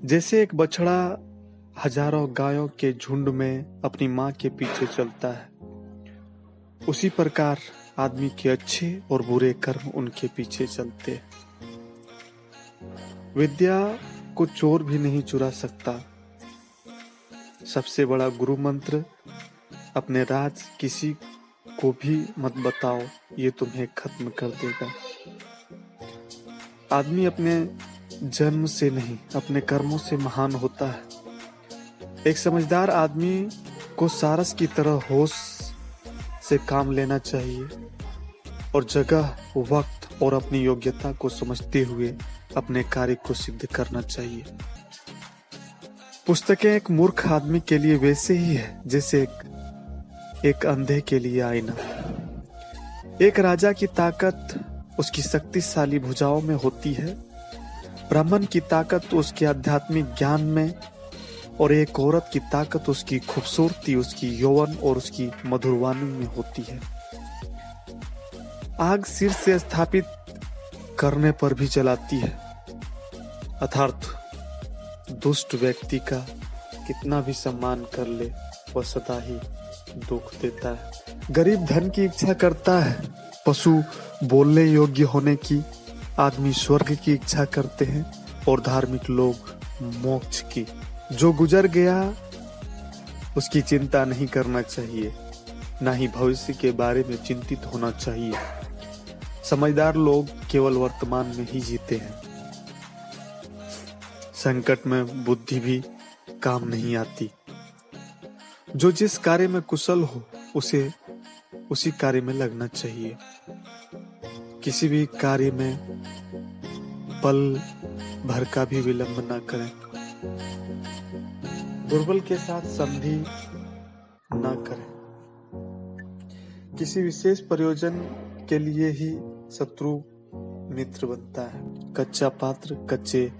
जैसे एक बछड़ा हजारों गायों के झुंड में अपनी माँ के पीछे चलता है, उसी प्रकार आदमी के अच्छे और बुरे कर्म उनके पीछे चलते हैं। विद्या को चोर भी नहीं चुरा सकता। सबसे बड़ा गुरु मंत्र, अपने राज किसी को भी मत बताओ, ये तुम्हें खत्म कर देगा। आदमी अपने जन्म से नहीं, अपने कर्मों से महान होता है। एक समझदार आदमी को सारस की तरह होश से काम लेना चाहिए और जगह, वक्त और अपनी योग्यता को समझते हुए अपने कार्य को सिद्ध करना चाहिए। पुस्तकें एक मूर्ख आदमी के लिए वैसे ही है जैसे एक अंधे के लिए आईना। एक राजा की ताकत उसकी शक्तिशाली भुजाओं में होती है, ब्राह्मण की ताकत उसके आध्यात्मिक ज्ञान में, और एक औरत की ताकत उसकी खूबसूरती, उसकी यौवन और उसकी मधुर वाणी में होती है। आग सिर से स्थापित करने पर भी जलाती है, अर्थात दुष्ट व्यक्ति का कितना भी सम्मान कर ले वह सदा ही दुख देता है। गरीब धन की इच्छा करता है, पशु बोलने योग्य होने की, आदमी स्वर्ग की इच्छा करते हैं और धार्मिक लोग मोक्ष की। जो गुजर गया उसकी चिंता नहीं करना चाहिए, ना ही भविष्य के बारे में चिंतित होना चाहिए। समझदार लोग केवल वर्तमान में ही जीते हैं। संकट में बुद्धि भी काम नहीं आती। जो जिस कार्य में कुशल हो उसे उसी कार्य में लगना चाहिए। किसी भी कार्य में पल भर का भी विलंब न करें। दुर्बल के साथ संधि न करें। किसी विशेष प्रयोजन के लिए ही शत्रु मित्र बनता है। कच्चा पात्र कच्चे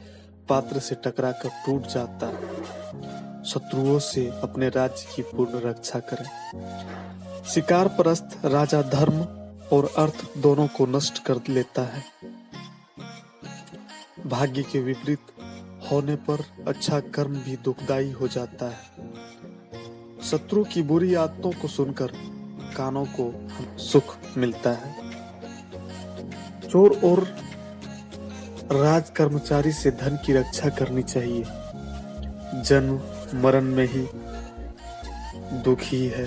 पात्र से टकराकर टूट जाता है। शत्रुओं से अपने राज्य की पूर्ण रक्षा करें। शिकार परस्त राजा धर्म और अर्थ दोनों को नष्ट कर लेता है। भाग्य के विपरीत होने पर अच्छा कर्म भी दुखदाई हो जाता है। शत्रु की बुरी आदतों को सुनकर कानों को सुख मिलता है। चोर और राज कर्मचारी से धन की रक्षा करनी चाहिए। जन्म मरण में ही दुख ही है।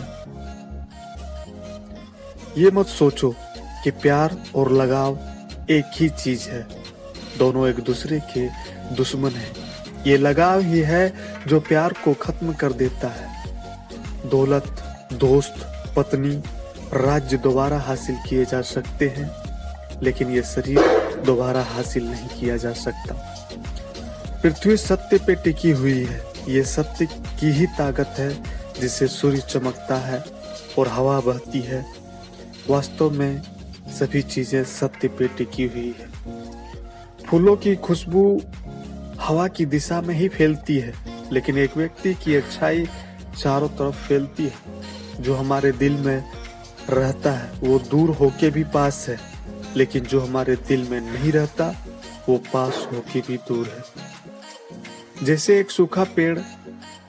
ये मत सोचो कि प्यार और लगाव एक ही चीज है, दोनों एक दूसरे के दुश्मन हैं। ये लगाव ही है जो प्यार को खत्म कर देता है। दौलत, दोस्त, पत्नी, राज्य दोबारा हासिल किए जा सकते हैं, लेकिन ये शरीर दोबारा हासिल नहीं किया जा सकता। पृथ्वी सत्य पे टिकी हुई है। ये सत्य की ही ताकत है जिससे सूर्य चमकता है और हवा बहती है। वास्तव में सभी चीजें सत्य पे टिकी हुई है। फूलों की खुशबू हवा की दिशा में ही फैलती है, लेकिन एक व्यक्ति की अच्छाई चारों तरफ फैलती है। जो हमारे दिल में रहता है वो दूर होके भी पास है, लेकिन जो हमारे दिल में नहीं रहता वो पास होके भी दूर है। जैसे एक सूखा पेड़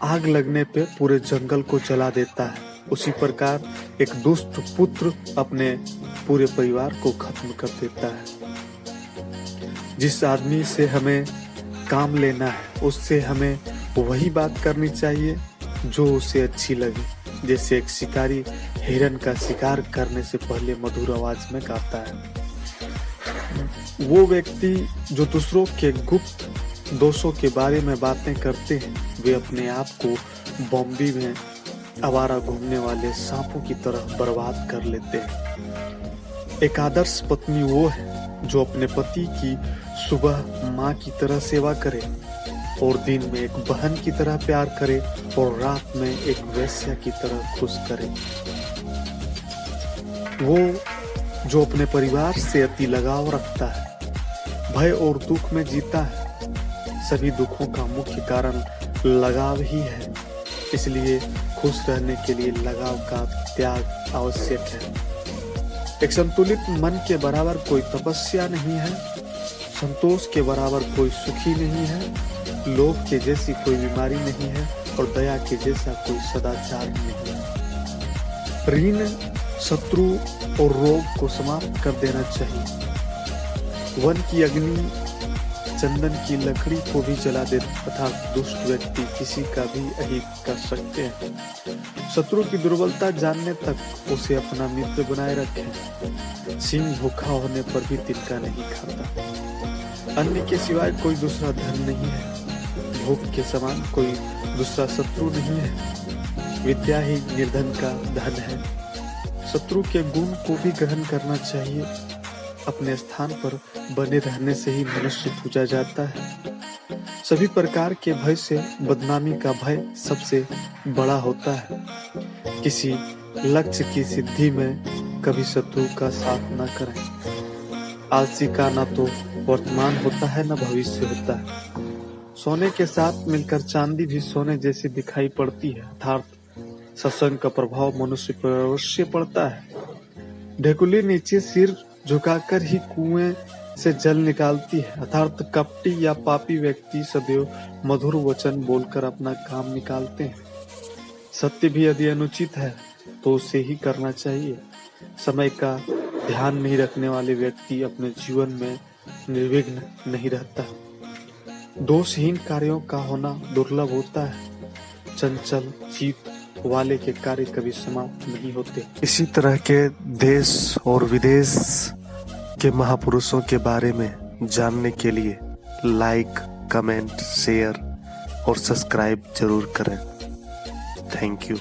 आग लगने पे पूरे जंगल को जला देता है, उसी प्रकार एक दुष्ट पुत्र अपने पूरे परिवार को खत्म कर देता है। जिस आदमी से हमें काम लेना है उससे हमें वही बात करनी चाहिए जो उसे अच्छी लगे। जैसे एक शिकारी हिरन का शिकार करने से पहले मधुर आवाज में गाता है। वो व्यक्ति जो दूसरों के गुप्त दोषों के बारे में बातें करते हैं, वे अपने आप को बॉम्बे में आवारा घूमने वाले सांपों की तरह बर्बाद कर लेते हैं। एक आदर्श पत्नी वो है जो अपने पति की सुबह माँ की तरह सेवा करे और दिन में एक बहन की तरह प्यार करे और रात में एक वेश्या की तरह खुश करे। वो जो अपने परिवार से अति लगाव रखता है, भय और दुख में जीता है। सभी दुखों का मुख्य कारण लगाव ही है, इसलिए खुश रहने के लिए लगाव का त्याग आवश्यक है। एक संतुलित मन के बराबर कोई तपस्या नहीं है, संतोष के बराबर कोई सुखी नहीं है। लोभ के जैसी कोई बीमारी नहीं है और दया के जैसा कोई सदाचार नहीं है। ऋण, शत्रु और रोग को समाप्त कर देना चाहिए। वन की अग्नि चंदन की लकड़ी को भी जला दे तथा दुष्ट व्यक्ति किसी का भी अहित कर सकते हैं। शत्रु की दुर्बलता जानने तक उसे अपना मित्र बनाए रखें। सिंह भूखा होने पर भी तिनका नहीं खाता। अन्न के सिवाय कोई दूसरा धन नहीं है। भूख के समान कोई दूसरा शत्रु नहीं है। विद्या ही निर्धन का धन है। शत्रु के गुण को भी ग्रहण करना चाहिए। अपने स्थान पर बने रहने से ही मनुष्य पूजा जाता है। सभी प्रकार के भय से बदनामी का भय सबसे बड़ा होता है। किसी लक्ष्य की सिद्धि में कभी शत्रु का साथ न करें। आलसी का न तो वर्तमान होता है न भविष्य होता है। सोने के साथ मिलकर चांदी भी सोने जैसी दिखाई पड़ती है। अर्थात सत्संग का प्रभाव मनुष्य पर अवश्य पड़ता है। ढेकुली नीचे सिर झुकाकर ही कुएं से जल निकालती है। अर्थात कपटी या पापी व्यक्ति सदैव मधुर वचन बोलकर अपना काम निकालते हैं। सत्य भी यदि अनुचित है तो उसे ही करना चाहिए। समय का ध्यान नहीं रखने वाले व्यक्ति अपने जीवन में निर्विघ्न नहीं रहता। दोषहीन कार्यों का होना दुर्लभ होता है। चंचल चित्त वाले के कार्य कभी समाप्त नहीं होते। इसी तरह के देश और विदेश के महापुरुषों के बारे में जानने के लिए लाइक, कमेंट, शेयर और सब्सक्राइब जरूर करें। Thank you.